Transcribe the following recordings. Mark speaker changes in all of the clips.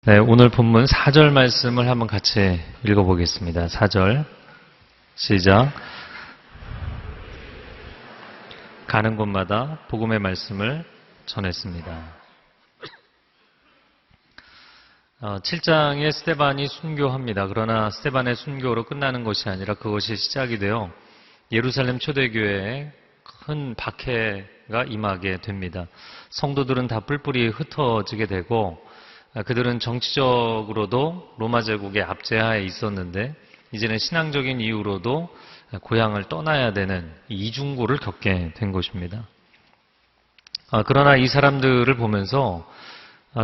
Speaker 1: 네, 오늘 본문 4절 말씀을 한번 같이 읽어보겠습니다. 4절 시작. 가는 곳마다 복음의 말씀을 전했습니다. 7장에 스데반이 순교합니다. 그러나 스데반의 순교로 끝나는 것이 아니라 그것이 시작이 되어 예루살렘 초대교회에 큰 박해가 임하게 됩니다. 성도들은 다 뿔뿔이 흩어지게 되고 그들은 정치적으로도 로마 제국의 압제하에 있었는데 이제는 신앙적인 이유로도 고향을 떠나야 되는 이중고를 겪게 된 것입니다. 그러나 이 사람들을 보면서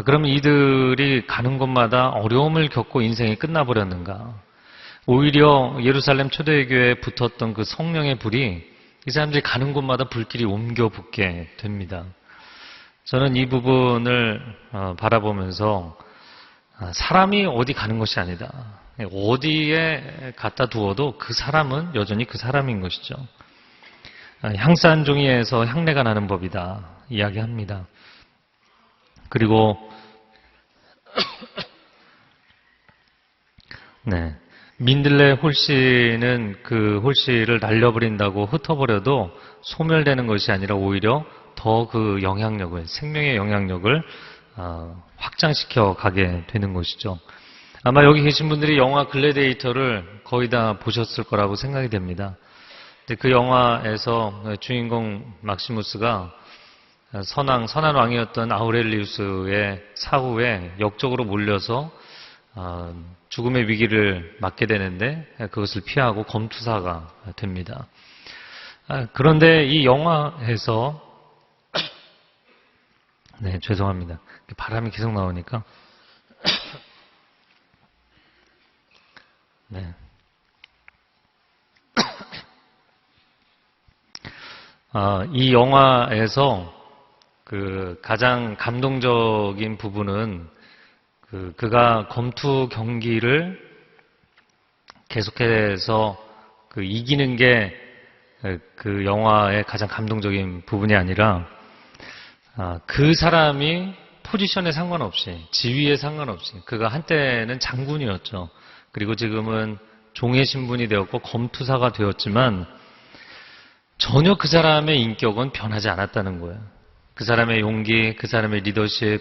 Speaker 1: 그러면 이들이 가는 곳마다 어려움을 겪고 인생이 끝나버렸는가? 오히려 예루살렘 초대교회에 붙었던 그 성령의 불이 이 사람들이 가는 곳마다 불길이 옮겨 붙게 됩니다. 저는 이 부분을 바라보면서 사람이 어디 가는 것이 아니다. 어디에 갖다 두어도 그 사람은 여전히 그 사람인 것이죠. 향수 한 종이에서 향내가 나는 법이다 이야기합니다. 그리고 민들레 홀씨는 그 홀씨를 날려버린다고 흩어버려도 소멸되는 것이 아니라 오히려 더 그 영향력을, 생명의 영향력을 확장시켜 가게 되는 것이죠. 아마 여기 계신 분들이 영화 글래디에이터를 거의 다 보셨을 거라고 생각이 됩니다. 그 영화에서 주인공 막시무스가 선한 왕이었던 아우렐리우스의 사후에 역적으로 몰려서 죽음의 위기를 맞게 되는데 그것을 피하고 검투사가 됩니다. 그런데 이 영화에서 죄송합니다. 바람이 계속 나오니까 이 영화에서 그 가장 감동적인 부분은 그가 검투 경기를 계속해서 이기는 게 그 영화의 가장 감동적인 부분이 아니라 그 사람이 포지션에 상관없이, 지위에 상관없이, 그가 한때는 장군이었죠. 그리고 지금은 종의 신분이 되었고 검투사가 되었지만 전혀 그 사람의 인격은 변하지 않았다는 거예요. 그 사람의 용기, 그 사람의 리더십,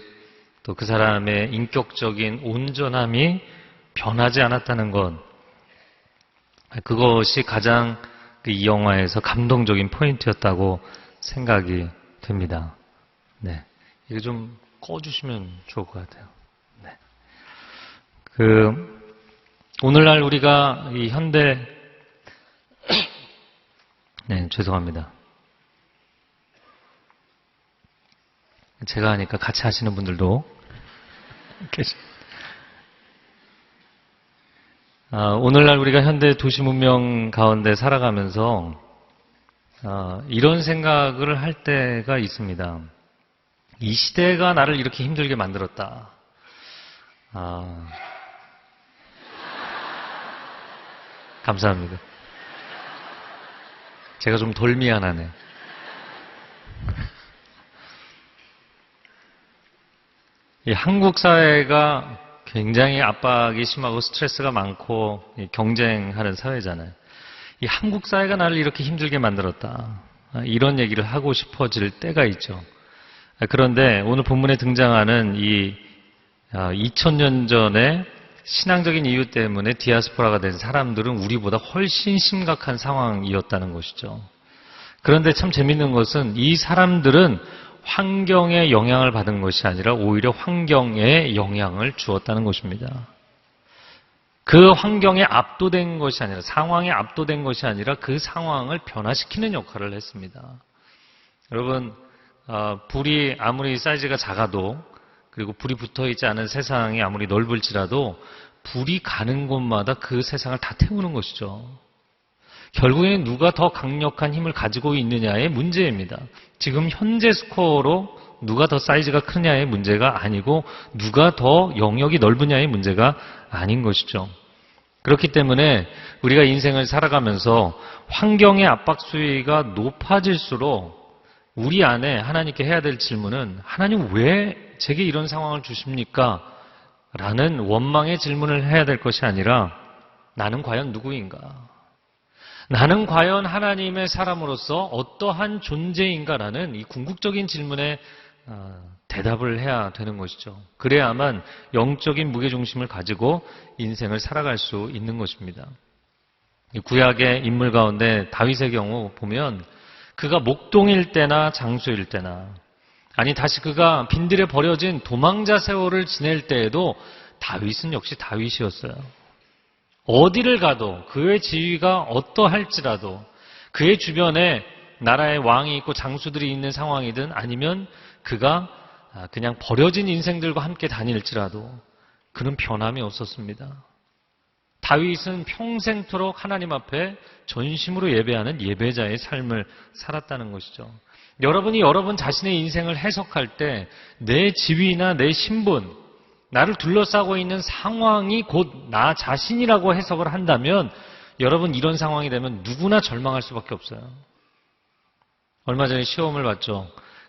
Speaker 1: 또 그 사람의 인격적인 온전함이 변하지 않았다는 것. 그것이 가장 이 영화에서 감동적인 포인트였다고 생각이 됩니다. 이거 좀 꺼주시면 좋을 것 같아요. 오늘날 우리가 이 현대, 죄송합니다. 제가 하니까 같이 하시는 분들도 계십니다. 오늘날 우리가 현대 도시 문명 가운데 살아가면서 이런 생각을 할 때가 있습니다. 이 시대가 나를 이렇게 힘들게 만들었다. 감사합니다. 제가 좀 덜 미안하네. 이 한국 사회가 굉장히 압박이 심하고 스트레스가 많고 경쟁하는 사회잖아요. 이 한국 사회가 나를 이렇게 힘들게 만들었다. 이런 얘기를 하고 싶어질 때가 있죠. 그런데 오늘 본문에 등장하는 이 2000년 전에 신앙적인 이유 때문에 디아스포라가 된 사람들은 우리보다 훨씬 심각한 상황이었다는 것이죠. 그런데 참 재밌는 것은 이 사람들은 환경에 영향을 받은 것이 아니라 오히려 환경에 영향을 주었다는 것입니다. 그 환경에 압도된 것이 아니라, 상황에 압도된 것이 아니라 그 상황을 변화시키는 역할을 했습니다. 여러분, 불이 아무리 사이즈가 작아도, 그리고 불이 붙어있지 않은 세상이 아무리 넓을지라도 불이 가는 곳마다 그 세상을 다 태우는 것이죠. 결국에는 누가 더 강력한 힘을 가지고 있느냐의 문제입니다. 지금 현재 스코어로 누가 더 사이즈가 크냐의 문제가 아니고 누가 더 영역이 넓으냐의 문제가 아닌 것이죠. 그렇기 때문에 우리가 인생을 살아가면서 환경의 압박 수위가 높아질수록 우리 안에 하나님께 해야 될 질문은 하나님 왜 제게 이런 상황을 주십니까? 라는 원망의 질문을 해야 될 것이 아니라 나는 과연 누구인가? 나는 과연 하나님의 사람으로서 어떠한 존재인가라는 이 궁극적인 질문에 대답을 해야 되는 것이죠. 그래야만 영적인 무게중심을 가지고 인생을 살아갈 수 있는 것입니다. 구약의 인물 가운데 다윗의 경우 보면 그가 목동일 때나 장수일 때나 아니 다시 그가 빈들에 버려진 도망자 세월을 지낼 때에도 다윗은 역시 다윗이었어요. 어디를 가도 그의 지위가 어떠할지라도 그의 주변에 나라의 왕이 있고 장수들이 있는 상황이든 아니면 그가 그냥 버려진 인생들과 함께 다닐지라도 그는 변함이 없었습니다. 다윗은 평생토록 하나님 앞에 전심으로 예배하는 예배자의 삶을 살았다는 것이죠. 여러분이 여러분 자신의 인생을 해석할 때 내 지위나 내 신분, 나를 둘러싸고 있는 상황이 곧 나 자신이라고 해석을 한다면 여러분 이런 상황이 되면 누구나 절망할 수밖에 없어요. 얼마 전에 시험을 봤죠.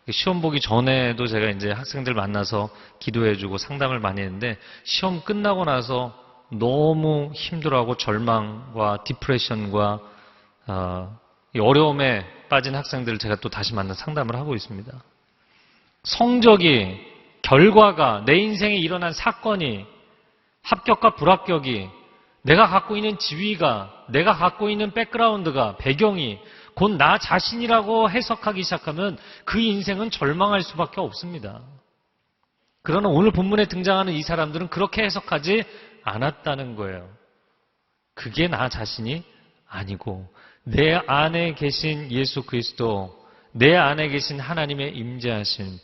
Speaker 1: 시험 보기 전에도 제가 이제 학생들 만나서 기도해주고 상담을 많이 했는데 시험 끝나고 나서 너무 힘들어하고 절망과 디프레션과 이 어려움에 빠진 학생들을 제가 또 다시 만나 상담을 하고 있습니다. 성적이, 결과가, 내 인생에 일어난 사건이, 합격과 불합격이, 내가 갖고 있는 지위가, 내가 갖고 있는 백그라운드가, 배경이 곧 나 자신이라고 해석하기 시작하면 그 인생은 절망할 수밖에 없습니다. 그러나 오늘 본문에 등장하는 이 사람들은 그렇게 해석하지 않았다는 거예요. 그게 나 자신이 아니고 내 안에 계신 예수 그리스도, 내 안에 계신 하나님의 임재하심,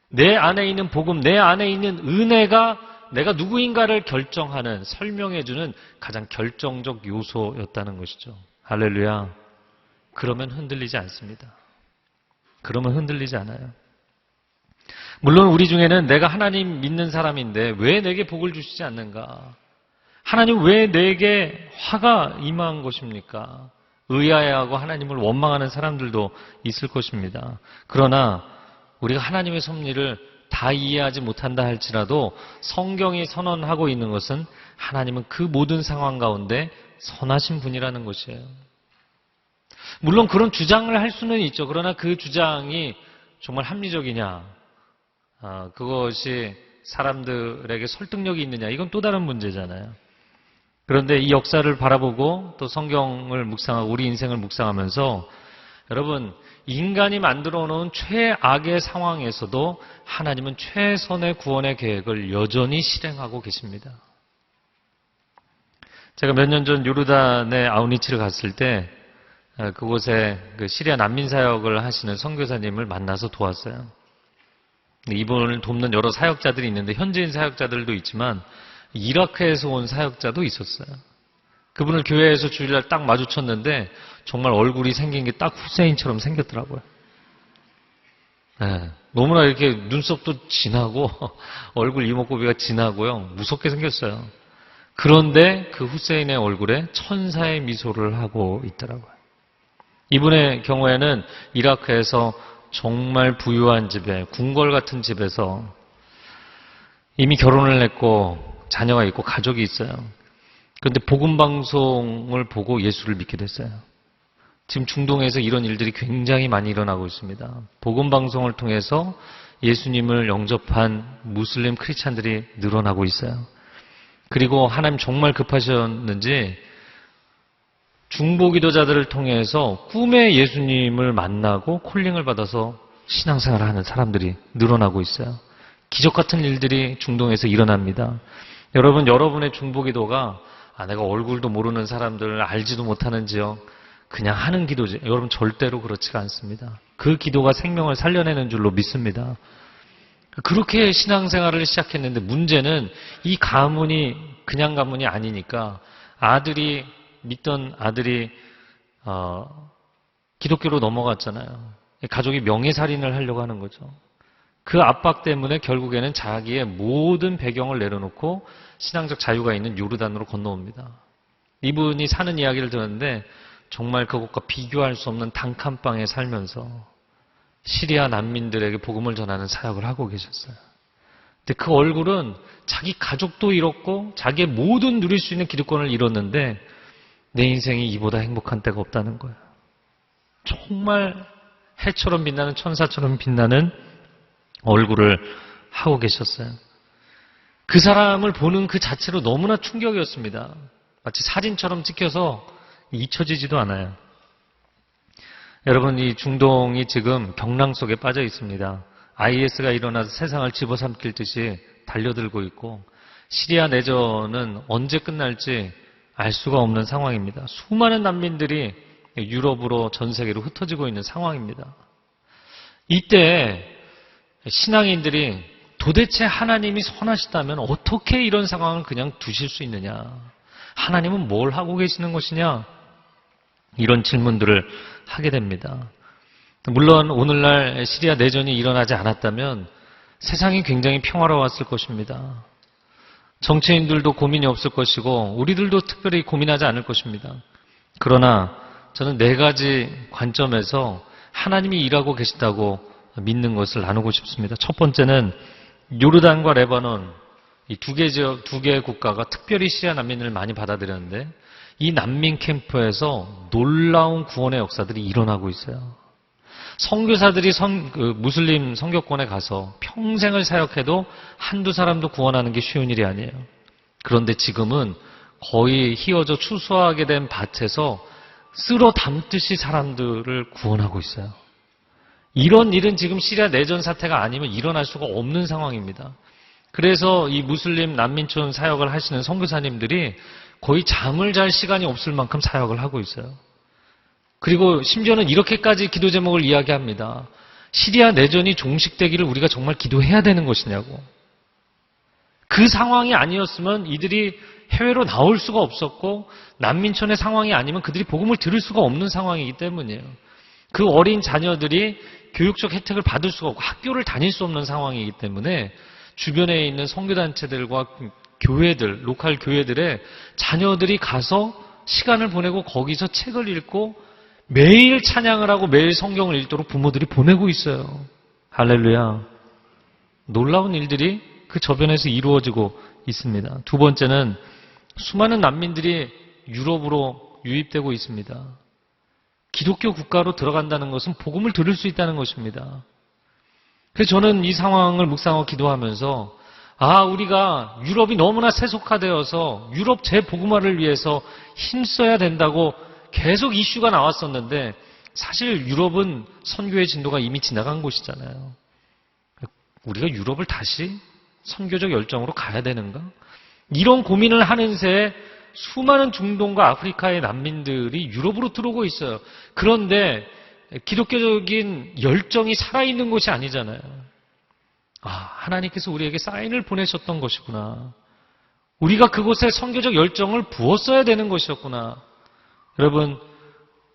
Speaker 1: 내 안에 있는 복음, 내 안에 있는 은혜가 내가 누구인가를 결정하는, 설명해주는 가장 결정적 요소였다는 것이죠. 할렐루야. 그러면 흔들리지 않습니다. 그러면 흔들리지 않아요. 물론 우리 중에는 내가 하나님 믿는 사람인데 왜 내게 복을 주시지 않는가? 하나님 왜 내게 화가 임한 것입니까? 의아해하고 하나님을 원망하는 사람들도 있을 것입니다. 그러나 우리가 하나님의 섭리를 다 이해하지 못한다 할지라도 성경이 선언하고 있는 것은 하나님은 그 모든 상황 가운데 선하신 분이라는 것이에요. 물론 그런 주장을 할 수는 있죠. 그러나 그 주장이 정말 합리적이냐, 그것이 사람들에게 설득력이 있느냐, 이건 또 다른 문제잖아요. 그런데 이 역사를 바라보고 또 성경을 묵상하고 우리 인생을 묵상하면서 여러분, 인간이 만들어 놓은 최악의 상황에서도 하나님은 최선의 구원의 계획을 여전히 실행하고 계십니다. 제가 몇 년 전 요르단의 아우니치를 갔을 때 그곳에 시리아 난민 사역을 하시는 선교사님을 만나서 도왔어요. 이분을 돕는 여러 사역자들이 있는데 현지인 사역자들도 있지만 이라크에서 온 사역자도 있었어요. 그분을 교회에서 주일날 딱 마주쳤는데 정말 얼굴이 생긴 게 딱 후세인처럼 생겼더라고요. 네, 너무나 이렇게 눈썹도 진하고 얼굴 이목구비가 진하고요. 무섭게 생겼어요. 그런데 그 후세인의 얼굴에 천사의 미소를 하고 있더라고요. 이분의 경우에는 이라크에서 정말 부유한 집에, 궁궐 같은 집에서 이미 결혼을 했고 자녀가 있고 가족이 있어요. 그런데 복음방송을 보고 예수를 믿게 됐어요. 지금 중동에서 이런 일들이 굉장히 많이 일어나고 있습니다. 복음방송을 통해서 예수님을 영접한 무슬림 크리스찬들이 늘어나고 있어요. 그리고 하나님 정말 급하셨는지 중보기도자들을 통해서 꿈에 예수님을 만나고 콜링을 받아서 신앙생활을 하는 사람들이 늘어나고 있어요. 기적 같은 일들이 중동에서 일어납니다. 여러분, 여러분의 중보기도가 내가 얼굴도 모르는 사람들, 알지도 못하는 지역 그냥 하는 기도지. 여러분 절대로 그렇지가 않습니다. 그 기도가 생명을 살려내는 줄로 믿습니다. 그렇게 신앙생활을 시작했는데 문제는 이 가문이 그냥 가문이 아니니까 믿던 아들이 기독교로 넘어갔잖아요. 가족이 명예살인을 하려고 하는 거죠. 그 압박 때문에 결국에는 자기의 모든 배경을 내려놓고 신앙적 자유가 있는 요르단으로 건너옵니다. 이분이 사는 이야기를 들었는데 정말 그것과 비교할 수 없는 단칸방에 살면서 시리아 난민들에게 복음을 전하는 사역을 하고 계셨어요. 근데 그 얼굴은 자기 가족도 잃었고 자기의 모든 누릴 수 있는 기득권을 잃었는데 내 인생이 이보다 행복한 때가 없다는 거예요. 정말 해처럼 빛나는 천사처럼 빛나는 얼굴을 하고 계셨어요. 그 사람을 보는 그 자체로 너무나 충격이었습니다. 마치 사진처럼 찍혀서 잊혀지지도 않아요. 여러분, 이 중동이 지금 경랑 속에 빠져 있습니다. IS가 일어나서 세상을 집어삼킬 듯이 달려들고 있고 시리아 내전은 언제 끝날지 알 수가 없는 상황입니다. 수많은 난민들이 유럽으로 전 세계로 흩어지고 있는 상황입니다. 이때 신앙인들이 도대체 하나님이 선하시다면 어떻게 이런 상황을 그냥 두실 수 있느냐? 하나님은 뭘 하고 계시는 것이냐? 이런 질문들을 하게 됩니다. 물론 오늘날 시리아 내전이 일어나지 않았다면 세상이 굉장히 평화로웠을 것입니다. 정치인들도 고민이 없을 것이고 우리들도 특별히 고민하지 않을 것입니다. 그러나 저는 네 가지 관점에서 하나님이 일하고 계시다고 믿는 것을 나누고 싶습니다. 첫 번째는 요르단과 레바논 이 두 개의 국가가 특별히 시리아 난민을 많이 받아들였는데 이 난민 캠프에서 놀라운 구원의 역사들이 일어나고 있어요. 선교사들이 무슬림 선교권에 가서 평생을 사역해도 한두 사람도 구원하는 게 쉬운 일이 아니에요. 그런데 지금은 거의 휘어져 추수하게 된 밭에서 쓸어 담듯이 사람들을 구원하고 있어요. 이런 일은 지금 시리아 내전 사태가 아니면 일어날 수가 없는 상황입니다. 그래서 이 무슬림 난민촌 사역을 하시는 선교사님들이 거의 잠을 잘 시간이 없을 만큼 사역을 하고 있어요. 그리고 심지어는 이렇게까지 기도 제목을 이야기합니다. 시리아 내전이 종식되기를 우리가 정말 기도해야 되는 것이냐고. 그 상황이 아니었으면 이들이 해외로 나올 수가 없었고 난민촌의 상황이 아니면 그들이 복음을 들을 수가 없는 상황이기 때문이에요. 그 어린 자녀들이 교육적 혜택을 받을 수가 없고 학교를 다닐 수 없는 상황이기 때문에 주변에 있는 선교단체들과 교회들, 로컬 교회들의 자녀들이 가서 시간을 보내고 거기서 책을 읽고 매일 찬양을 하고 매일 성경을 읽도록 부모들이 보내고 있어요. 할렐루야. 놀라운 일들이 그 저변에서 이루어지고 있습니다. 두 번째는 수많은 난민들이 유럽으로 유입되고 있습니다. 기독교 국가로 들어간다는 것은 복음을 들을 수 있다는 것입니다. 그래서 저는 이 상황을 묵상하고 기도하면서 우리가 유럽이 너무나 세속화되어서 유럽 재복음화를 위해서 힘써야 된다고 계속 이슈가 나왔었는데 사실 유럽은 선교의 진도가 이미 지나간 곳이잖아요. 우리가 유럽을 다시 선교적 열정으로 가야 되는가? 이런 고민을 하는 새에 수많은 중동과 아프리카의 난민들이 유럽으로 들어오고 있어요. 그런데 기독교적인 열정이 살아있는 곳이 아니잖아요. 하나님께서 우리에게 사인을 보내셨던 것이구나. 우리가 그곳에 선교적 열정을 부었어야 되는 것이었구나. 여러분,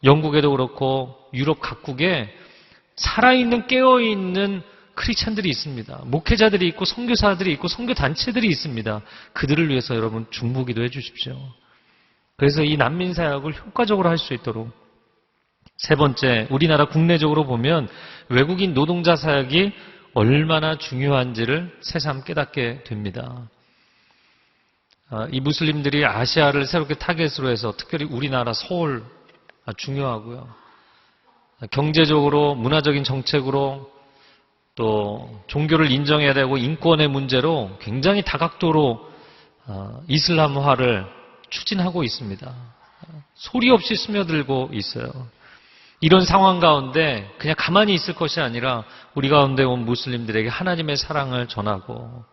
Speaker 1: 영국에도 그렇고 유럽 각국에 살아있는 깨어있는 크리스찬들이 있습니다. 목회자들이 있고 선교사들이 있고 선교단체들이 있습니다. 그들을 위해서 여러분 중보기도 해주십시오. 그래서 이 난민 사역을 효과적으로 할 수 있도록. 세 번째, 우리나라 국내적으로 보면 외국인 노동자 사역이 얼마나 중요한지를 새삼 깨닫게 됩니다. 이 무슬림들이 아시아를 새롭게 타겟으로 해서 특별히 우리나라 서울 중요하고요. 경제적으로 문화적인 정책으로 또 종교를 인정해야 되고 인권의 문제로 굉장히 다각도로 이슬람화를 추진하고 있습니다. 소리 없이 스며들고 있어요. 이런 상황 가운데 그냥 가만히 있을 것이 아니라 우리 가운데 온 무슬림들에게 하나님의 사랑을 전하고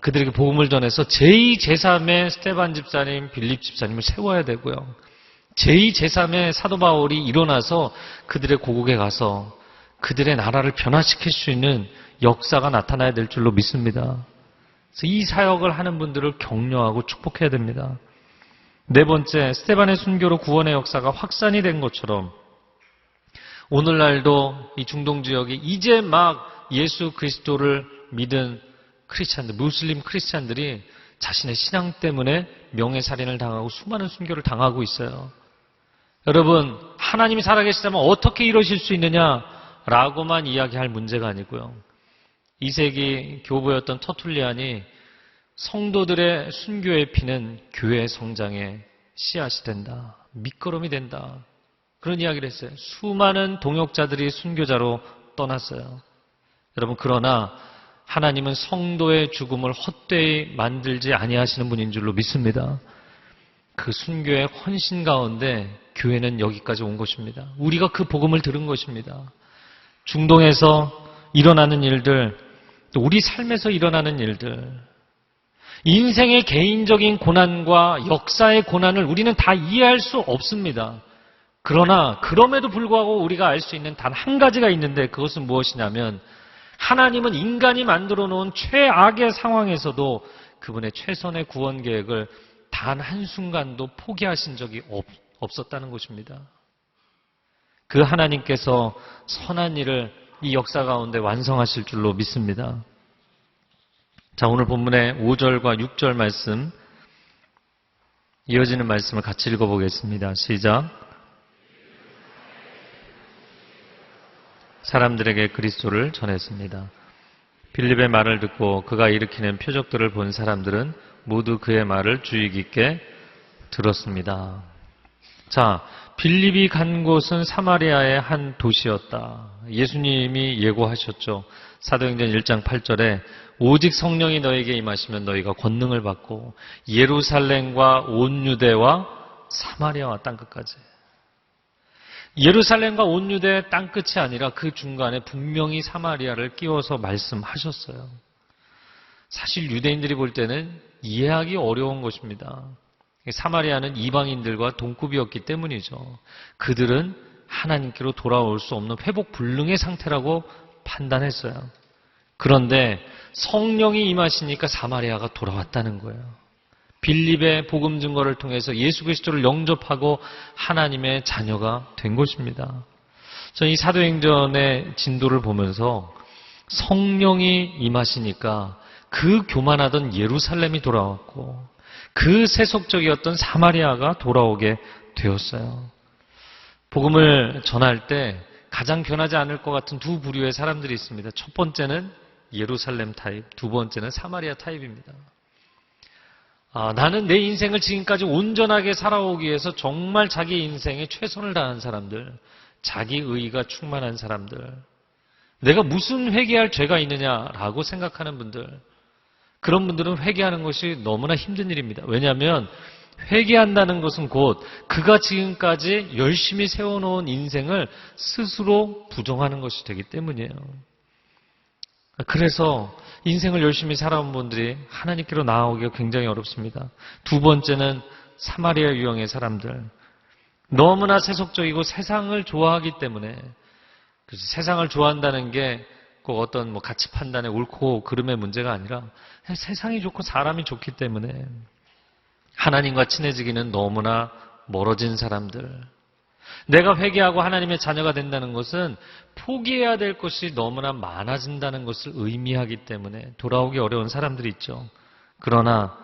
Speaker 1: 그들에게 복음을 전해서 제2, 제3의 스테반 집사님, 빌립 집사님을 세워야 되고요. 제2, 제3의 사도 바울이 일어나서 그들의 고국에 가서 그들의 나라를 변화시킬 수 있는 역사가 나타나야 될 줄로 믿습니다. 그래서 이 사역을 하는 분들을 격려하고 축복해야 됩니다. 네 번째, 스테반의 순교로 구원의 역사가 확산이 된 것처럼 오늘날도 이 중동 지역에 이제 막 예수 그리스도를 믿은 크리스찬들, 무슬림 크리스찬들이 자신의 신앙 때문에 명예살인을 당하고 수많은 순교를 당하고 있어요. 여러분, 하나님이 살아계시다면 어떻게 이러실 수 있느냐라고만 이야기할 문제가 아니고요. 2세기 교부였던 터툴리안이 성도들의 순교의 피는 교회 성장의 씨앗이 된다. 밑거름이 된다. 그런 이야기를 했어요. 수많은 동역자들이 순교자로 떠났어요. 여러분, 그러나 하나님은 성도의 죽음을 헛되이 만들지 아니하시는 분인 줄로 믿습니다. 그 순교의 헌신 가운데 교회는 여기까지 온 것입니다. 우리가 그 복음을 들은 것입니다. 중동에서 일어나는 일들, 또 우리 삶에서 일어나는 일들, 인생의 개인적인 고난과 역사의 고난을 우리는 다 이해할 수 없습니다. 그러나 그럼에도 불구하고 우리가 알 수 있는 단 한 가지가 있는데, 그것은 무엇이냐면 하나님은 인간이 만들어 놓은 최악의 상황에서도 그분의 최선의 구원 계획을 단 한순간도 포기하신 적이 없었다는 것입니다. 그 하나님께서 선한 일을 이 역사 가운데 완성하실 줄로 믿습니다. 자, 오늘 본문의 5절과 6절 말씀, 이어지는 말씀을 같이 읽어보겠습니다. 시작. 사람들에게 그리스도를 전했습니다. 빌립의 말을 듣고 그가 일으키는 표적들을 본 사람들은 모두 그의 말을 주의 깊게 들었습니다. 자, 빌립이 간 곳은 사마리아의 한 도시였다. 예수님이 예고하셨죠. 사도행전 1장 8절에 오직 성령이 너에게 임하시면 너희가 권능을 받고 예루살렘과 온 유대와 사마리아와 땅끝까지. 예루살렘과 온 유대의 땅끝이 아니라 그 중간에 분명히 사마리아를 끼워서 말씀하셨어요. 사실 유대인들이 볼 때는 이해하기 어려운 것입니다. 사마리아는 이방인들과 동급이었기 때문이죠. 그들은 하나님께로 돌아올 수 없는 회복 불능의 상태라고 판단했어요. 그런데 성령이 임하시니까 사마리아가 돌아왔다는 거예요. 빌립의 복음 증거를 통해서 예수 그리스도를 영접하고 하나님의 자녀가 된 것입니다. 저는 이 사도행전의 진도를 보면서 성령이 임하시니까 그 교만하던 예루살렘이 돌아왔고 그 세속적이었던 사마리아가 돌아오게 되었어요. 복음을 전할 때 가장 변하지 않을 것 같은 두 부류의 사람들이 있습니다. 첫 번째는 예루살렘 타입, 두 번째는 사마리아 타입입니다. 나는 내 인생을 지금까지 온전하게 살아오기 위해서 정말 자기 인생에 최선을 다한 사람들, 자기 의의가 충만한 사람들, 내가 무슨 회개할 죄가 있느냐라고 생각하는 분들, 그런 분들은 회개하는 것이 너무나 힘든 일입니다. 왜냐하면 회개한다는 것은 곧 그가 지금까지 열심히 세워놓은 인생을 스스로 부정하는 것이 되기 때문이에요. 그래서 인생을 열심히 살아온 분들이 하나님께로 나아오기가 굉장히 어렵습니다. 두 번째는 사마리아 유형의 사람들. 너무나 세속적이고 세상을 좋아하기 때문에, 세상을 좋아한다는 게 꼭 어떤 가치 판단의 옳고 그름의 문제가 아니라 세상이 좋고 사람이 좋기 때문에 하나님과 친해지기는 너무나 멀어진 사람들. 내가 회개하고 하나님의 자녀가 된다는 것은 포기해야 될 것이 너무나 많아진다는 것을 의미하기 때문에 돌아오기 어려운 사람들이 있죠. 그러나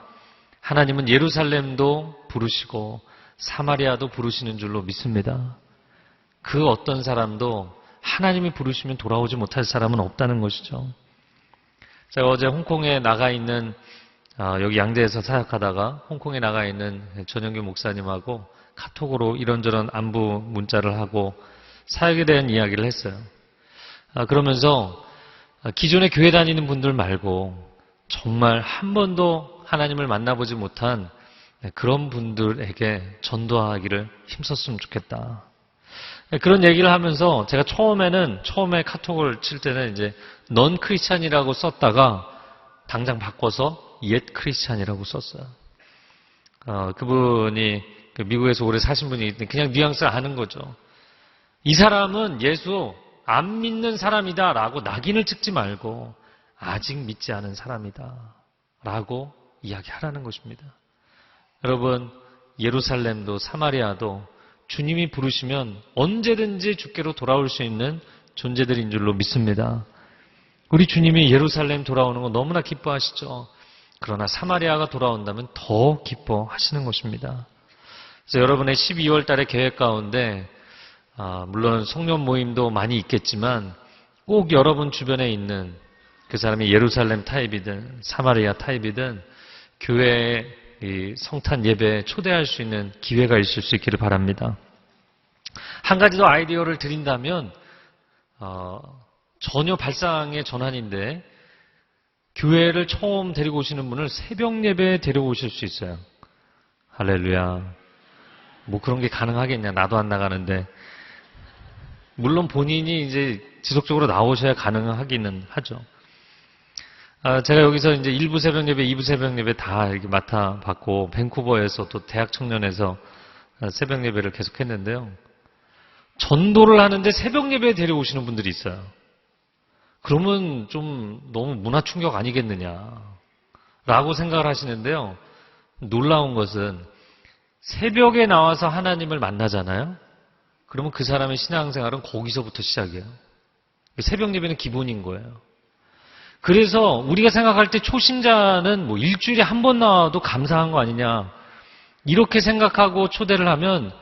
Speaker 1: 하나님은 예루살렘도 부르시고 사마리아도 부르시는 줄로 믿습니다. 그 어떤 사람도 하나님이 부르시면 돌아오지 못할 사람은 없다는 것이죠. 제가 어제 홍콩에 나가 있는, 여기 양재에서 사역하다가 홍콩에 나가 있는 전영규 목사님하고 카톡으로 이런저런 안부 문자를 하고 사역에 대한 이야기를 했어요. 그러면서 기존에 교회 다니는 분들 말고 정말 한 번도 하나님을 만나보지 못한 그런 분들에게 전도하기를 힘썼으면 좋겠다. 그런 얘기를 하면서 제가 처음에 카톡을 칠 때는 이제 넌 크리스찬이라고 썼다가 당장 바꿔서 옛 크리스찬이라고 썼어요. 그분이 미국에서 오래 사신 분이 있는데 그냥 뉘앙스를 아는 거죠. 이 사람은 예수 안 믿는 사람이다 라고 낙인을 찍지 말고 아직 믿지 않은 사람이다 라고 이야기하라는 것입니다. 여러분, 예루살렘도 사마리아도 주님이 부르시면 언제든지 주께로 돌아올 수 있는 존재들인 줄로 믿습니다. 우리 주님이 예루살렘 돌아오는 거 너무나 기뻐하시죠. 그러나 사마리아가 돌아온다면 더 기뻐하시는 것입니다. 그래서 여러분의 12월 달의 계획 가운데 물론 송년 모임도 많이 있겠지만 꼭 여러분 주변에 있는 그 사람이 예루살렘 타입이든 사마리아 타입이든 교회에 이 성탄 예배에 초대할 수 있는 기회가 있을 수 있기를 바랍니다. 한 가지 더 아이디어를 드린다면 전혀 발상의 전환인데 교회를 처음 데리고 오시는 분을 새벽 예배에 데려오실 수 있어요. 할렐루야. 뭐 그런 게 가능하겠냐. 나도 안 나가는데. 물론 본인이 이제 지속적으로 나오셔야 가능하기는 하죠. 제가 여기서 이제 1부 새벽 예배, 2부 새벽 예배 다 이렇게 맡아봤고, 밴쿠버에서 또 대학 청년에서 새벽 예배를 계속 했는데요. 전도를 하는데 새벽 예배에 데려오시는 분들이 있어요. 그러면 좀 너무 문화 충격 아니겠느냐 라고 생각을 하시는데요. 놀라운 것은 새벽에 나와서 하나님을 만나잖아요. 그러면 그 사람의 신앙생활은 거기서부터 시작이에요. 새벽 예배는 기본인 거예요. 그래서 우리가 생각할 때 초심자는 뭐 일주일에 한 번 나와도 감사한 거 아니냐 이렇게 생각하고 초대를 하면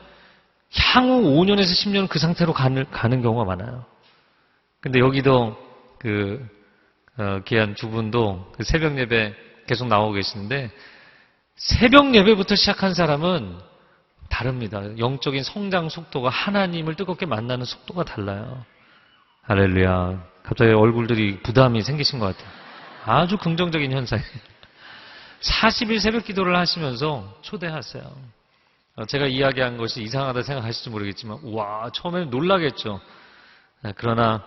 Speaker 1: 향후 5년에서 10년 그 상태로 가는 경우가 많아요. 근데 여기도 귀한 두 분도 그 새벽 예배 계속 나오고 계시는데 새벽 예배부터 시작한 사람은 다릅니다. 영적인 성장 속도가 하나님을 뜨겁게 만나는 속도가 달라요. 할렐루야. 갑자기 얼굴들이 부담이 생기신 것 같아요. 아주 긍정적인 현상이에요. 40일 새벽 기도를 하시면서 초대하세요. 제가 이야기한 것이 이상하다 생각하실지 모르겠지만 우와 처음에는 놀라겠죠. 그러나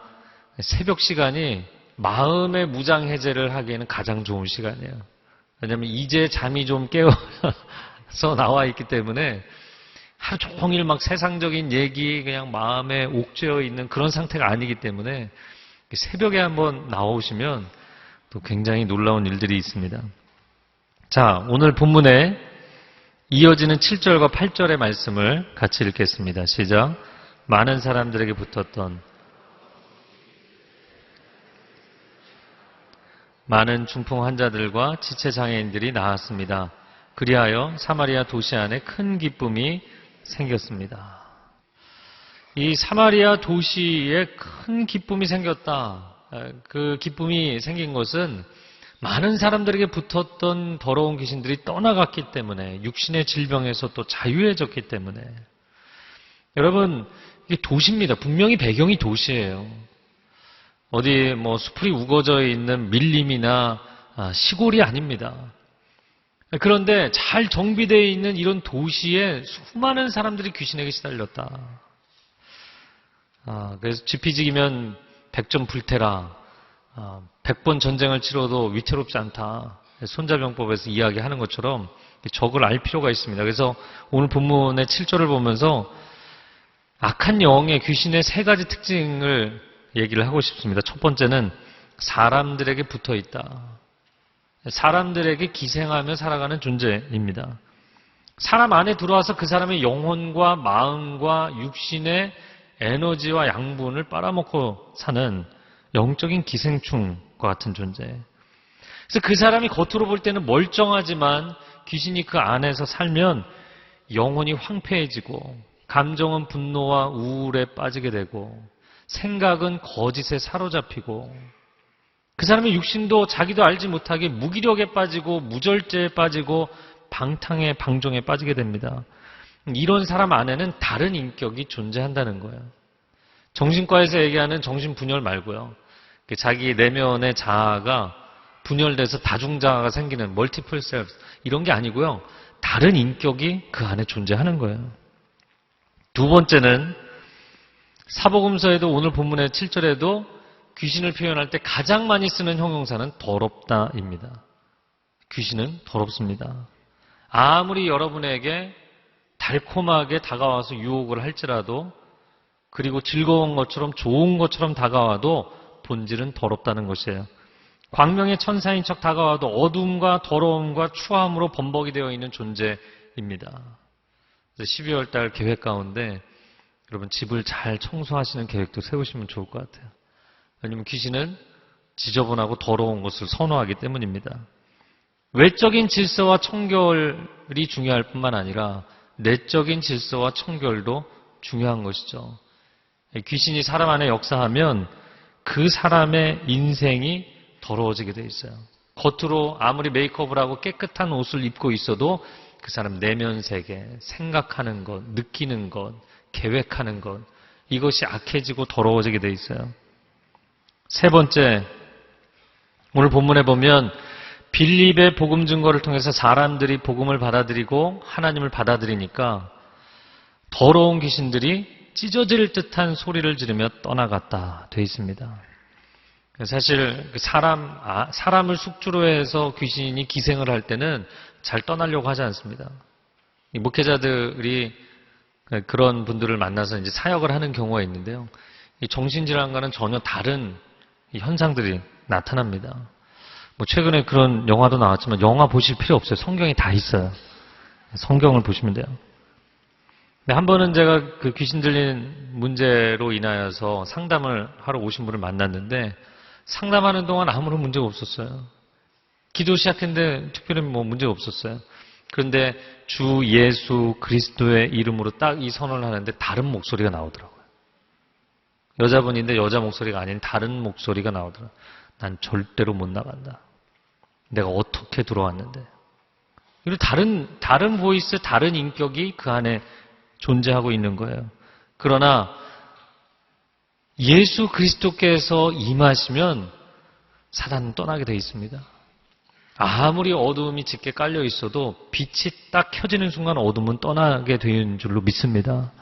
Speaker 1: 새벽 시간이 마음의 무장해제를 하기에는 가장 좋은 시간이에요. 왜냐하면 이제 잠이 좀 깨어서 나와 있기 때문에 하루 종일 막 세상적인 얘기 그냥 마음에 옥죄어 있는 그런 상태가 아니기 때문에 새벽에 한번 나오시면 또 굉장히 놀라운 일들이 있습니다. 자, 오늘 본문에 이어지는 7절과 8절의 말씀을 같이 읽겠습니다. 시작. 많은 사람들에게 붙었던 많은 중풍 환자들과 지체장애인들이 나았습니다. 그리하여 사마리아 도시 안에 큰 기쁨이 생겼습니다. 이 사마리아 도시에 큰 기쁨이 생겼다. 그 기쁨이 생긴 것은 많은 사람들에게 붙었던 더러운 귀신들이 떠나갔기 때문에 육신의 질병에서 또 자유해졌기 때문에 여러분 이게 도시입니다. 분명히 배경이 도시예요. 어디 뭐 수풀이 우거져 있는 밀림이나 시골이 아닙니다. 그런데 잘 정비되어 있는 이런 도시에 수많은 사람들이 귀신에게 시달렸다. 그래서 지피지기면 100점 불태라. 100번 전쟁을 치러도 위태롭지 않다. 손자병법에서 이야기하는 것처럼 적을 알 필요가 있습니다. 그래서 오늘 본문의 7절을 보면서 악한 영의 귀신의 세 가지 특징을 얘기를 하고 싶습니다. 첫 번째는 사람들에게 붙어 있다. 사람들에게 기생하며 살아가는 존재입니다. 사람 안에 들어와서 그 사람의 영혼과 마음과 육신의 에너지와 양분을 빨아먹고 사는 영적인 기생충과 같은 존재. 그래서 그 사람이 겉으로 볼 때는 멀쩡하지만 귀신이 그 안에서 살면 영혼이 황폐해지고 감정은 분노와 우울에 빠지게 되고 생각은 거짓에 사로잡히고 그 사람의 육신도 자기도 알지 못하게 무기력에 빠지고 무절제에 빠지고 방탕에 방종에 빠지게 됩니다. 이런 사람 안에는 다른 인격이 존재한다는 거예요. 정신과에서 얘기하는 정신분열 말고요. 자기 내면의 자아가 분열돼서 다중자아가 생기는 멀티플 셀프 이런 게 아니고요. 다른 인격이 그 안에 존재하는 거예요. 두 번째는 사복음서에도 오늘 본문의 7절에도 귀신을 표현할 때 가장 많이 쓰는 형용사는 더럽다입니다. 귀신은 더럽습니다. 아무리 여러분에게 달콤하게 다가와서 유혹을 할지라도 그리고 즐거운 것처럼 좋은 것처럼 다가와도 본질은 더럽다는 것이에요. 광명의 천사인 척 다가와도 어둠과 더러움과 추함으로 범벅이 되어 있는 존재입니다. 12월 달 계획 가운데 여러분 집을 잘 청소하시는 계획도 세우시면 좋을 것 같아요. 왜냐하면 귀신은 지저분하고 더러운 것을 선호하기 때문입니다. 외적인 질서와 청결이 중요할 뿐만 아니라 내적인 질서와 청결도 중요한 것이죠. 귀신이 사람 안에 역사하면 그 사람의 인생이 더러워지게 돼 있어요. 겉으로 아무리 메이크업을 하고 깨끗한 옷을 입고 있어도 그 사람 내면 세계, 생각하는 것, 느끼는 것, 계획하는 것, 이것이 악해지고 더러워지게 돼 있어요. 세 번째, 오늘 본문에 보면 빌립의 복음 증거를 통해서 사람들이 복음을 받아들이고 하나님을 받아들이니까 더러운 귀신들이 찢어질 듯한 소리를 지르며 떠나갔다 돼 있습니다. 사실 사람을 숙주로 해서 귀신이 기생을 할 때는 잘 떠나려고 하지 않습니다. 이 목회자들이 그런 분들을 만나서 이제 사역을 하는 경우가 있는데요. 이 정신질환과는 전혀 다른 현상들이 나타납니다. 뭐 최근에 그런 영화도 나왔지만 영화 보실 필요 없어요. 성경에 다 있어요. 성경을 보시면 돼요. 근데 한 번은 제가 그 귀신 들린 문제로 인하여서 상담을 하러 오신 분을 만났는데 상담하는 동안 아무런 문제가 없었어요. 기도 시작했는데 특별히 뭐 문제가 없었어요. 그런데 주 예수 그리스도의 이름으로 딱 이 선언을 하는데 다른 목소리가 나오더라고요. 여자분인데 여자 목소리가 아닌 다른 목소리가 나오더라고요. 난 절대로 못 나간다. 내가 어떻게 들어왔는데. 그리고 다른 보이스, 다른 인격이 그 안에 존재하고 있는 거예요. 그러나 예수 그리스도께서 임하시면 사단은 떠나게 돼 있습니다. 아무리 어두움이 짙게 깔려 있어도 빛이 딱 켜지는 순간 어둠은 떠나게 되는 줄로 믿습니다.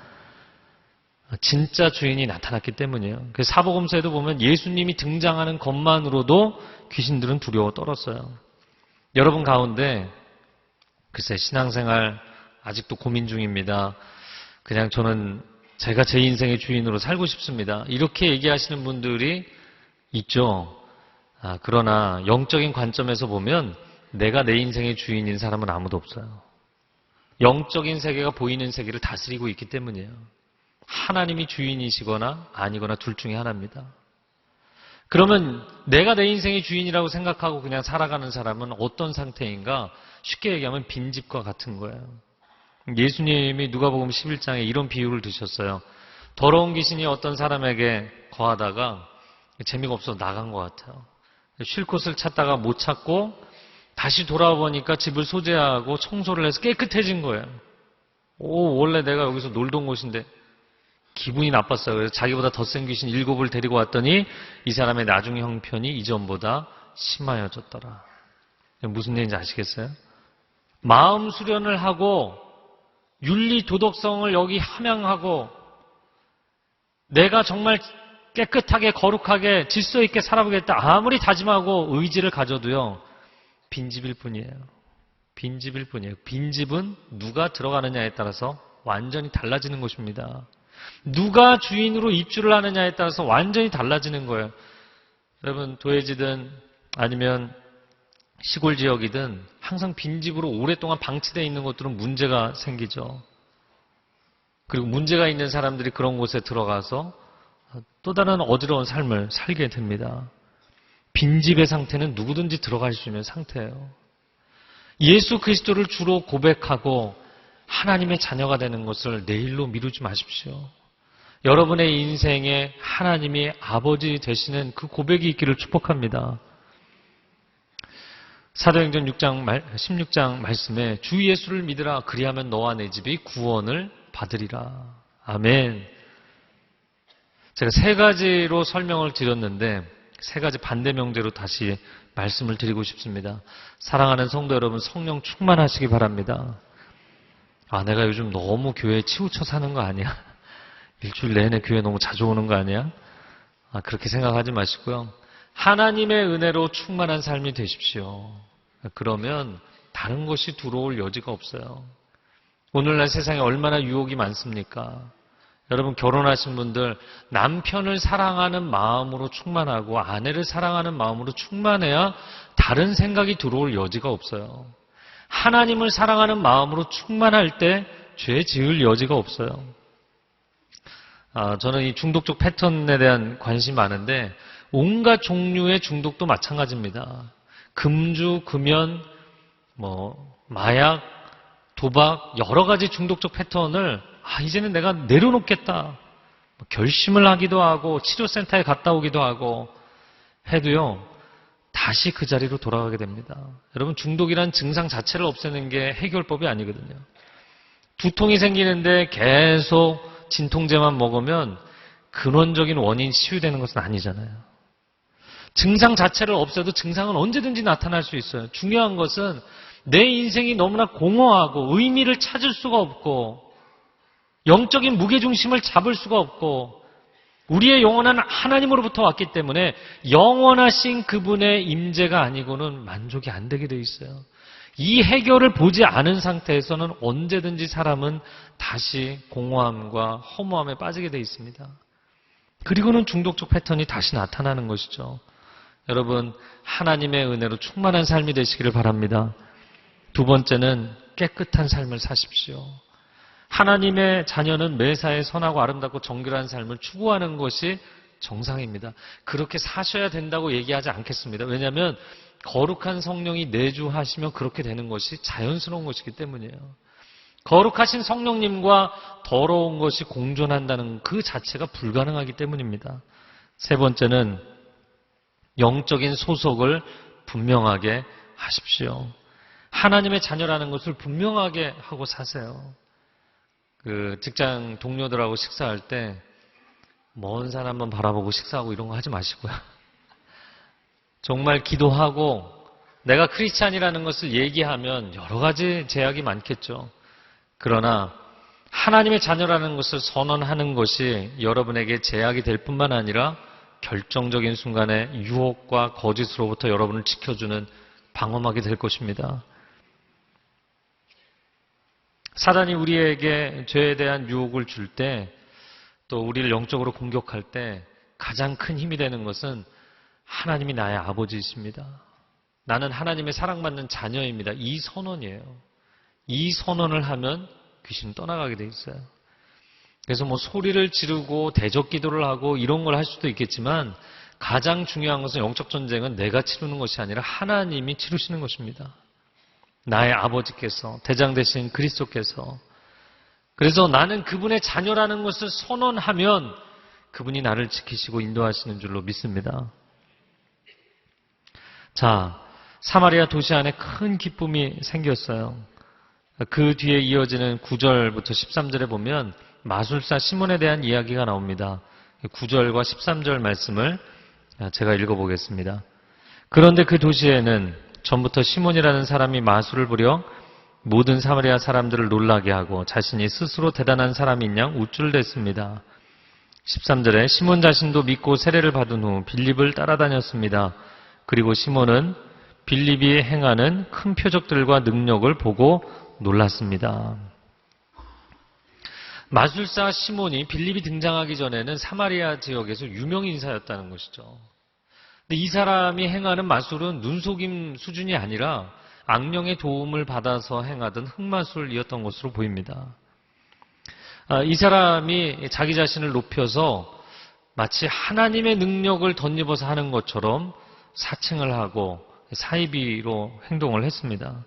Speaker 1: 진짜 주인이 나타났기 때문이에요. 그래서 사복음서에도 보면 예수님이 등장하는 것만으로도 귀신들은 두려워 떨었어요. 여러분 가운데 글쎄 신앙생활 아직도 고민 중입니다. 그냥 저는 제가 제 인생의 주인으로 살고 싶습니다. 이렇게 얘기하시는 분들이 있죠. 그러나 영적인 관점에서 보면 내가 내 인생의 주인인 사람은 아무도 없어요. 영적인 세계가 보이는 세계를 다스리고 있기 때문이에요. 하나님이 주인이시거나 아니거나 둘 중에 하나입니다. 그러면 내가 내 인생의 주인이라고 생각하고 그냥 살아가는 사람은 어떤 상태인가? 쉽게 얘기하면 빈집과 같은 거예요. 예수님이 누가복음 11장에 이런 비유를 드셨어요. 더러운 귀신이 어떤 사람에게 거하다가 재미가 없어서 나간 것 같아요. 쉴 곳을 찾다가 못 찾고 다시 돌아와 보니까 집을 소재하고 청소를 해서 깨끗해진 거예요. 원래 내가 여기서 놀던 곳인데 기분이 나빴어요. 그래서 자기보다 더 센 귀신 7을 데리고 왔더니 이 사람의 나중 형편이 이전보다 심하여졌더라. 무슨 얘기인지 아시겠어요? 마음 수련을 하고 윤리 도덕성을 여기 함양하고 내가 정말 깨끗하게 거룩하게 질서 있게 살아보겠다 아무리 다짐하고 의지를 가져도요 빈집일 뿐이에요. 빈집일 뿐이에요. 빈집은 누가 들어가느냐에 따라서 완전히 달라지는 것입니다. 누가 주인으로 입주를 하느냐에 따라서 완전히 달라지는 거예요. 여러분 도예지든 아니면 시골 지역이든 항상 빈집으로 오랫동안 방치되어 있는 것들은 문제가 생기죠. 그리고 문제가 있는 사람들이 그런 곳에 들어가서 또 다른 어지러운 삶을 살게 됩니다. 빈집의 상태는 누구든지 들어갈 수 있는 상태예요. 예수 그리스도를 주로 고백하고 하나님의 자녀가 되는 것을 내일로 미루지 마십시오. 여러분의 인생에 하나님이 아버지 되시는 그 고백이 있기를 축복합니다. 사도행전 16장 말씀에 주 예수를 믿으라 그리하면 너와 내 집이 구원을 받으리라. 아멘. 제가 3가지로 설명을 드렸는데 3가지 반대 명제로 다시 말씀을 드리고 싶습니다. 사랑하는 성도 여러분, 성령 충만하시기 바랍니다. 내가 요즘 너무 교회에 치우쳐 사는 거 아니야? 일주일 내내 교회 너무 자주 오는 거 아니야? 그렇게 생각하지 마시고요. 하나님의 은혜로 충만한 삶이 되십시오. 그러면 다른 것이 들어올 여지가 없어요. 오늘날 세상에 얼마나 유혹이 많습니까? 여러분 결혼하신 분들 남편을 사랑하는 마음으로 충만하고 아내를 사랑하는 마음으로 충만해야 다른 생각이 들어올 여지가 없어요. 하나님을 사랑하는 마음으로 충만할 때 죄 지을 여지가 없어요. 저는 이 중독적 패턴에 대한 관심이 많은데 온갖 종류의 중독도 마찬가지입니다. 금주, 금연, 마약, 도박 여러 가지 중독적 패턴을 이제는 내가 내려놓겠다. 결심을 하기도 하고 치료센터에 갔다 오기도 하고 해도요. 다시 그 자리로 돌아가게 됩니다. 여러분, 중독이란 증상 자체를 없애는 게 해결법이 아니거든요. 두통이 생기는데 계속 진통제만 먹으면 근원적인 원인이 치유되는 것은 아니잖아요. 증상 자체를 없애도 증상은 언제든지 나타날 수 있어요. 중요한 것은 내 인생이 너무나 공허하고 의미를 찾을 수가 없고 영적인 무게중심을 잡을 수가 없고 우리의 영혼은 하나님으로부터 왔기 때문에 영원하신 그분의 임재가 아니고는 만족이 안 되게 돼 있어요. 이 해결을 보지 않은 상태에서는 언제든지 사람은 다시 공허함과 허무함에 빠지게 돼 있습니다. 그리고는 중독적 패턴이 다시 나타나는 것이죠. 여러분, 하나님의 은혜로 충만한 삶이 되시기를 바랍니다. 두 번째는 깨끗한 삶을 사십시오. 하나님의 자녀는 매사에 선하고 아름답고 정결한 삶을 추구하는 것이 정상입니다. 그렇게 사셔야 된다고 얘기하지 않겠습니다. 왜냐하면 거룩한 성령이 내주하시면 그렇게 되는 것이 자연스러운 것이기 때문이에요. 거룩하신 성령님과 더러운 것이 공존한다는 그 자체가 불가능하기 때문입니다. 세 번째는 영적인 소속을 분명하게 하십시오. 하나님의 자녀라는 것을 분명하게 하고 사세요. 직장 동료들하고 식사할 때 먼 산 한번 바라보고 식사하고 이런 거 하지 마시고요. 정말 기도하고 내가 크리스찬이라는 것을 얘기하면 여러 가지 제약이 많겠죠. 그러나 하나님의 자녀라는 것을 선언하는 것이 여러분에게 제약이 될 뿐만 아니라 결정적인 순간에 유혹과 거짓으로부터 여러분을 지켜주는 방어막이 될 것입니다. 사단이 우리에게 죄에 대한 유혹을 줄 때, 또 우리를 영적으로 공격할 때 가장 큰 힘이 되는 것은 하나님이 나의 아버지이십니다. 나는 하나님의 사랑받는 자녀입니다. 이 선언이에요. 이 선언을 하면 귀신은 떠나가게 돼 있어요. 그래서 소리를 지르고 대적 기도를 하고 이런 걸 할 수도 있겠지만 가장 중요한 것은 영적 전쟁은 내가 치르는 것이 아니라 하나님이 치르시는 것입니다. 나의 아버지께서, 대장 되신 그리스도께서. 그래서 나는 그분의 자녀라는 것을 선언하면 그분이 나를 지키시고 인도하시는 줄로 믿습니다. 자, 사마리아 도시 안에 큰 기쁨이 생겼어요. 그 뒤에 이어지는 9절부터 13절에 보면 마술사 시몬에 대한 이야기가 나옵니다. 9절과 13절 말씀을 제가 읽어보겠습니다. 그런데 그 도시에는 전부터 시몬이라는 사람이 마술을 부려 모든 사마리아 사람들을 놀라게 하고 자신이 스스로 대단한 사람인 양 우쭐댔습니다. 13절에 시몬 자신도 믿고 세례를 받은 후 빌립을 따라다녔습니다. 그리고 시몬은 빌립이 행하는 큰 표적들과 능력을 보고 놀랐습니다. 마술사 시몬이 빌립이 등장하기 전에는 사마리아 지역에서 유명 인사였다는 것이죠. 근데 이 사람이 행하는 마술은 눈속임 수준이 아니라 악령의 도움을 받아서 행하던 흑마술이었던 것으로 보입니다. 이 사람이 자기 자신을 높여서 마치 하나님의 능력을 덧입어서 하는 것처럼 사칭을 하고 사이비로 행동을 했습니다.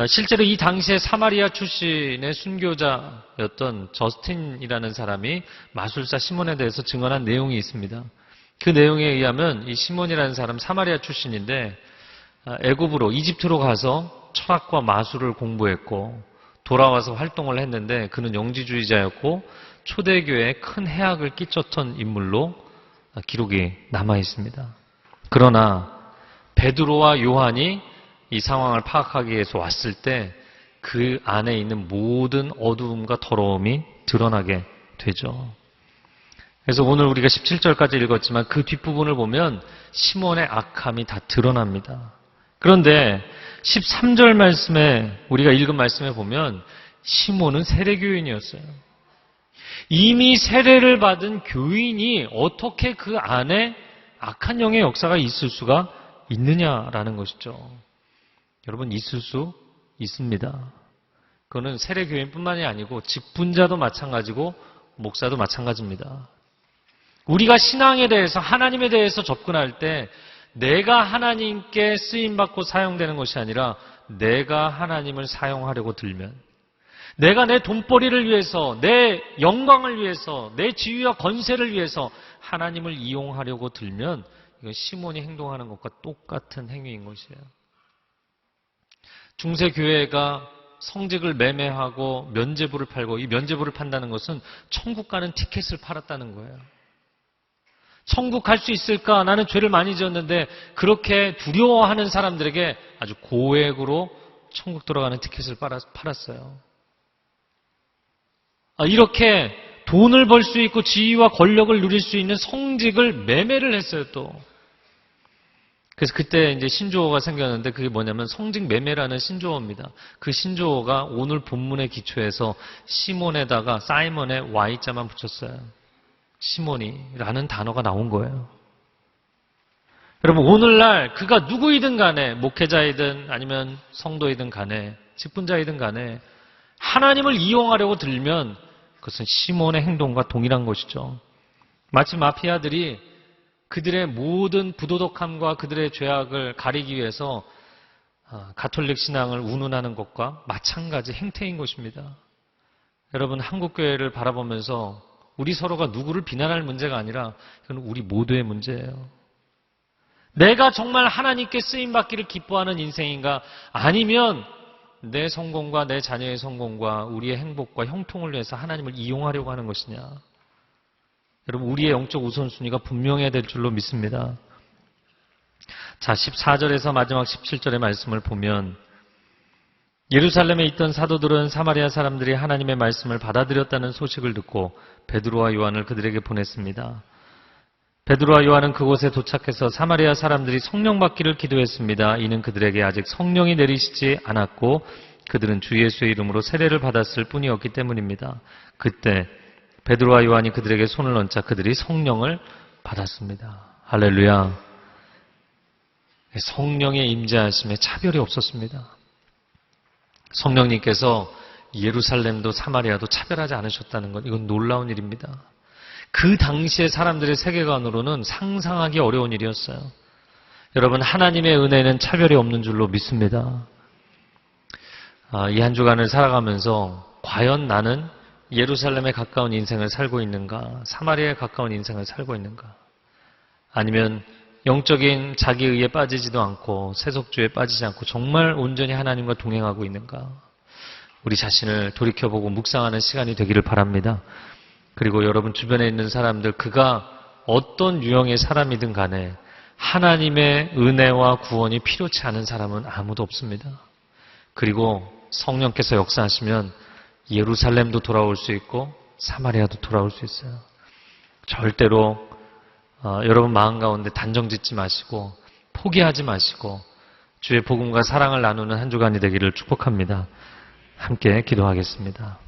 Speaker 1: 실제로 이 당시에 사마리아 출신의 순교자였던 저스틴이라는 사람이 마술사 시몬에 대해서 증언한 내용이 있습니다. 그 내용에 의하면 이 시몬이라는 사람 사마리아 출신인데 애굽으로 이집트로 가서 철학과 마술을 공부했고 돌아와서 활동을 했는데 그는 영지주의자였고 초대교회에 큰 해악을 끼쳤던 인물로 기록이 남아 있습니다. 그러나 베드로와 요한이 이 상황을 파악하기 위해서 왔을 때 그 안에 있는 모든 어두움과 더러움이 드러나게 되죠. 그래서 오늘 우리가 17절까지 읽었지만 그 뒷부분을 보면 시몬의 악함이 다 드러납니다. 그런데 13절 말씀에 우리가 읽은 말씀에 보면 시몬은 세례교인이었어요. 이미 세례를 받은 교인이 어떻게 그 안에 악한 영의 역사가 있을 수가 있느냐라는 것이죠. 여러분, 있을 수 있습니다. 그거는 세례교인뿐만이 아니고 직분자도 마찬가지고 목사도 마찬가지입니다. 우리가 신앙에 대해서 하나님에 대해서 접근할 때 내가 하나님께 쓰임받고 사용되는 것이 아니라 내가 하나님을 사용하려고 들면 내가 내 돈벌이를 위해서 내 영광을 위해서 내 지위와 권세를 위해서 하나님을 이용하려고 들면 이건 시몬이 행동하는 것과 똑같은 행위인 것이에요. 중세교회가 성직을 매매하고 면죄부를 팔고, 이 면죄부를 판다는 것은 천국 가는 티켓을 팔았다는 거예요. 천국 갈 수 있을까? 나는 죄를 많이 지었는데, 그렇게 두려워하는 사람들에게 아주 고액으로 천국 들어가는 티켓을 팔았어요. 이렇게 돈을 벌 수 있고 지위와 권력을 누릴 수 있는 성직을 매매를 했어요, 또. 그래서 그때 이제 신조어가 생겼는데, 그게 뭐냐면 성직 매매라는 신조어입니다. 그 신조어가 오늘 본문의 기초에서 시몬에다가 사이먼의 Y자만 붙였어요. 시몬이라는 단어가 나온 거예요. 여러분, 오늘날 그가 누구이든 간에, 목회자이든 아니면 성도이든 간에, 직분자이든 간에 하나님을 이용하려고 들면 그것은 시몬의 행동과 동일한 것이죠. 마치 마피아들이 그들의 모든 부도덕함과 그들의 죄악을 가리기 위해서 가톨릭 신앙을 운운하는 것과 마찬가지 행태인 것입니다. 여러분, 한국교회를 바라보면서 우리 서로가 누구를 비난할 문제가 아니라 이건 우리 모두의 문제예요. 내가 정말 하나님께 쓰임받기를 기뻐하는 인생인가? 아니면 내 성공과 내 자녀의 성공과 우리의 행복과 형통을 위해서 하나님을 이용하려고 하는 것이냐? 여러분, 우리의 영적 우선순위가 분명해야 될 줄로 믿습니다. 자, 14절에서 마지막 17절의 말씀을 보면, 예루살렘에 있던 사도들은 사마리아 사람들이 하나님의 말씀을 받아들였다는 소식을 듣고 베드로와 요한을 그들에게 보냈습니다. 베드로와 요한은 그곳에 도착해서 사마리아 사람들이 성령 받기를 기도했습니다. 이는 그들에게 아직 성령이 내리시지 않았고 그들은 주 예수의 이름으로 세례를 받았을 뿐이었기 때문입니다. 그때 베드로와 요한이 그들에게 손을 얹자 그들이 성령을 받았습니다. 할렐루야. 성령의 임재하심에 차별이 없었습니다. 성령님께서 예루살렘도 사마리아도 차별하지 않으셨다는 것, 이건 놀라운 일입니다. 그 당시의 사람들의 세계관으로는 상상하기 어려운 일이었어요. 여러분, 하나님의 은혜는 차별이 없는 줄로 믿습니다. 이 한 주간을 살아가면서 과연 나는 예루살렘에 가까운 인생을 살고 있는가? 사마리아에 가까운 인생을 살고 있는가? 아니면 영적인 자기의에 빠지지도 않고 세속주의에 빠지지 않고 정말 온전히 하나님과 동행하고 있는가? 우리 자신을 돌이켜보고 묵상하는 시간이 되기를 바랍니다. 그리고 여러분 주변에 있는 사람들, 그가 어떤 유형의 사람이든 간에 하나님의 은혜와 구원이 필요치 않은 사람은 아무도 없습니다. 그리고 성령께서 역사하시면 예루살렘도 돌아올 수 있고 사마리아도 돌아올 수 있어요. 절대로 여러분 마음 가운데 단정 짓지 마시고 포기하지 마시고 주의 복음과 사랑을 나누는 한 주간이 되기를 축복합니다. 함께 기도하겠습니다.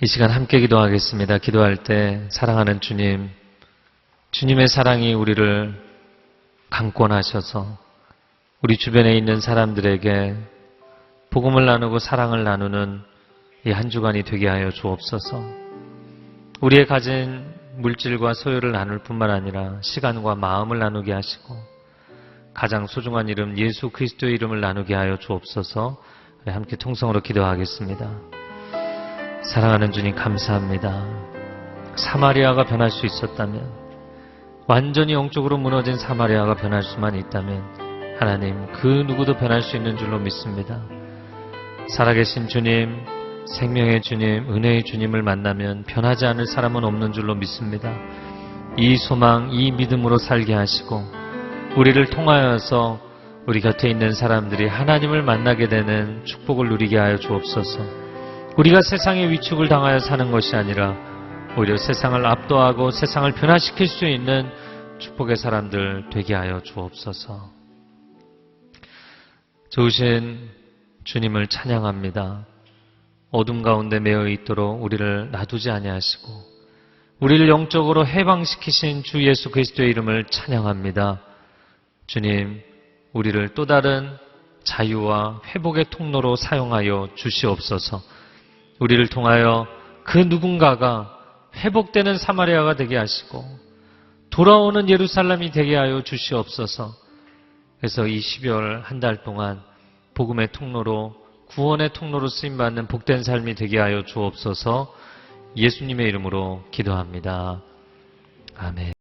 Speaker 1: 이 시간 함께 기도하겠습니다. 기도할 때 사랑하는 주님, 주님의 사랑이 우리를 강권하셔서 우리 주변에 있는 사람들에게 복음을 나누고 사랑을 나누는 이 한 주간이 되게 하여 주옵소서. 우리의 가진 물질과 소유를 나눌 뿐만 아니라 시간과 마음을 나누게 하시고 가장 소중한 이름 예수 그리스도의 이름을 나누게 하여 주옵소서. 함께 통성으로 기도하겠습니다. 사랑하는 주님 감사합니다. 사마리아가 변할 수 있었다면, 완전히 영적으로 무너진 사마리아가 변할 수만 있다면 하나님 그 누구도 변할 수 있는 줄로 믿습니다. 살아계신 주님, 생명의 주님, 은혜의 주님을 만나면 변하지 않을 사람은 없는 줄로 믿습니다. 이 소망, 이 믿음으로 살게 하시고 우리를 통하여서 우리 곁에 있는 사람들이 하나님을 만나게 되는 축복을 누리게 하여 주옵소서. 우리가 세상의 위축을 당하여 사는 것이 아니라 오히려 세상을 압도하고 세상을 변화시킬 수 있는 축복의 사람들 되게 하여 주옵소서. 좋으신 주님을 찬양합니다. 어둠 가운데 매여 있도록 우리를 놔두지 아니하시고 우리를 영적으로 해방시키신 주 예수 그리스도의 이름을 찬양합니다. 주님, 우리를 또 다른 자유와 회복의 통로로 사용하여 주시옵소서. 우리를 통하여 그 누군가가 회복되는 사마리아가 되게 하시고 돌아오는 예루살렘이 되게 하여 주시옵소서. 그래서 이 12월 한 달 동안 복음의 통로로, 구원의 통로로 쓰임받는 복된 삶이 되게 하여 주옵소서. 예수님의 이름으로 기도합니다. 아멘.